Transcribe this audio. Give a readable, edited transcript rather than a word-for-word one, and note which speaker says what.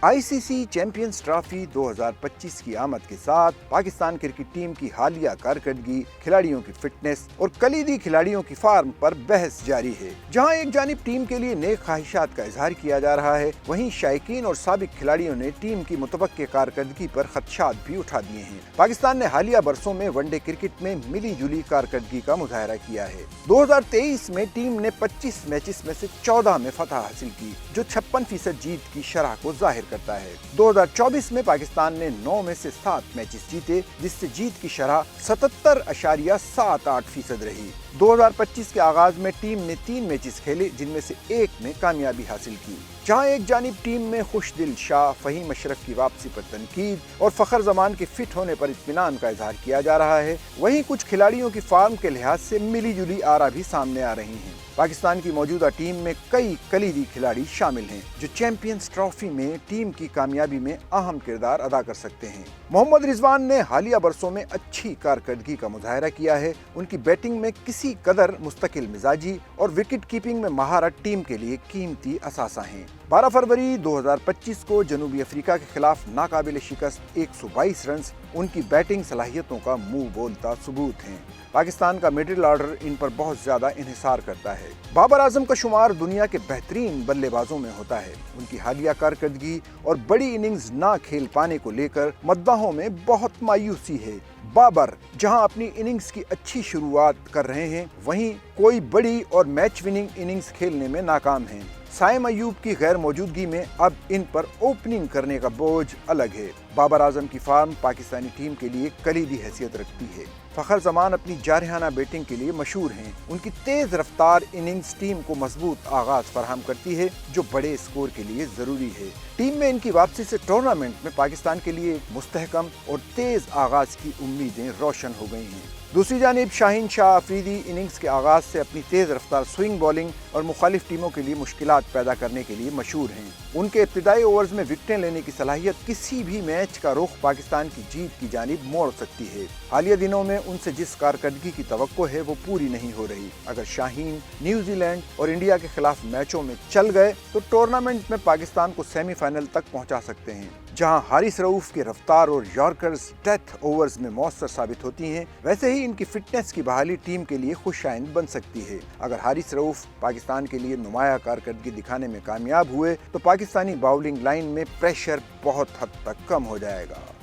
Speaker 1: ICC champions trophy 2025 की आमद के साथ पाकिस्तान क्रिकेट टीम की हालिया कारकर्दगी, खिलाड़ियों की फिटनेस और कलीदी खिलाड़ियों की फार्म पर बहस जारी है। जहां एक जानिब टीम के लिए नेक ख्वाहिशात का इजहार किया जा रहा है, वहीं शायकीन और साबिक खिलाड़ियों ने टीम की मुतवक्के कारकर्दगी पर खदशात भी उठा दिए हैं। पाकिस्तान ने हालिया बरसों में वनडे क्रिकेट में मिली जुली कारकर्दगी का मुजाहरा किया है। 2023 में टीम ने 25 मैचेस में से 14 में फतह हासिल की, जो 56% जीत की शरह को जाहिर करता है। 2024 में पाकिस्तान ने 9 में से 7 मैचेस जीते, जिससे जीत की शरह 77.78% रही। 2025 के आगाज में टीम ने 3 मैचेस खेले, जिनमें से एक में कामयाबी हासिल की। जहां एक जानिब टीम में खुशदिल शाह, फहीम अशरफ की वापसी पर तनकीद और फखर जमान के फिट होने पर इत्मीनान का इजहार किया जा रहा है, वहीं कुछ खिलाड़ियों की फार्म के लिहाज से मिली जुली आरा भी सामने आ रही हैं। पाकिस्तान की मौजूदा टीम में कई कलीदी खिलाड़ी शामिल हैं, जो चैंपियंस ट्रॉफी में टीम की कामयाबी में अहम किरदार अदा कर सकते हैं। मोहम्मद रिजवान ने हालिया बरसों में अच्छी कारकर्दगी का मुजाहरा किया है। उनकी बैटिंग में किसी कदर मुस्तकिल मिजाजी और विकेट कीपिंग में महारत टीम के लिए कीमती असासा हैं। 12 फरवरी 2025 को जनूबी अफ्रीका के खिलाफ नाकाबिल शिकस्त 122 रन उनकी बैटिंग सलाहियतों का मुंह बोलता सबूत हैं। पाकिस्तान का मिडिल ऑर्डर इन पर बहुत ज्यादा इन्हिसार करता है। बाबर आजम का शुमार दुनिया के बेहतरीन बल्लेबाजों में होता है। उनकी हालिया कारकर्दगी और बड़ी इनिंग्स ना खेल पाने को लेकर मद्दाहों में बहुत मायूसी है। बाबर जहां अपनी इनिंग्स की अच्छी शुरुआत कर रहे हैं, वहीं कोई बड़ी और मैच विनिंग इनिंग्स खेलने में नाकाम हैं। साइम अयूब की गैर मौजूदगी में अब इन पर ओपनिंग करने का बोझ अलग है। बाबर आजम की फार्म पाकिस्तानी टीम के लिए कलीदी हैसियत रखती है। फखर जमान अपनी जारहाना बैटिंग के लिए मशहूर हैं। उनकी तेज रफ्तार इनिंग्स टीम को मजबूत आगाज फराहम करती है, जो बड़े स्कोर के लिए जरूरी है। टीम में इनकी वापसी से टूर्नामेंट में पाकिस्तान के लिए एक मुस्तहकम और तेज आगाज की उम्मीदें रोशन हो गई हैं। दूसरी जानिब शाहीन शाह अफरीदी इनिंग्स के आगाज से अपनी तेज रफ्तार स्विंग बॉलिंग और मुखालिफ टीमों के लिए मुश्किलात पैदा करने के लिए मशहूर हैं। उनके इब्तिदाई ओवर्स में विकेटें लेने की सलाहियत किसी भी मैच का रुख पाकिस्तान की जीत की जानिब मोड़ सकती है। हालिया दिनों में उनसे जिस कारकर्दगी की तवक्को है, वो पूरी नहीं हो रही। अगर शाहीन न्यूजीलैंड और इंडिया के खिलाफ मैचों में चल गए तो टूर्नामेंट में पाकिस्तान को सेमीफाइनल तक पहुंचा सकते हैं। जहां हारिस रऊफ की रफ्तार और यॉर्कर्स डेथ ओवर्स में मौसर साबित होती हैं, वैसे ही इनकी फिटनेस की बहाली टीम के लिए खुशाइंद बन सकती है। अगर हारिस रऊफ पाकिस्तान के लिए नुमाया कारकर्दगी दिखाने में कामयाब हुए तो पाकिस्तानी बाउलिंग लाइन में प्रेशर बहुत हद तक कम हो जाएगा।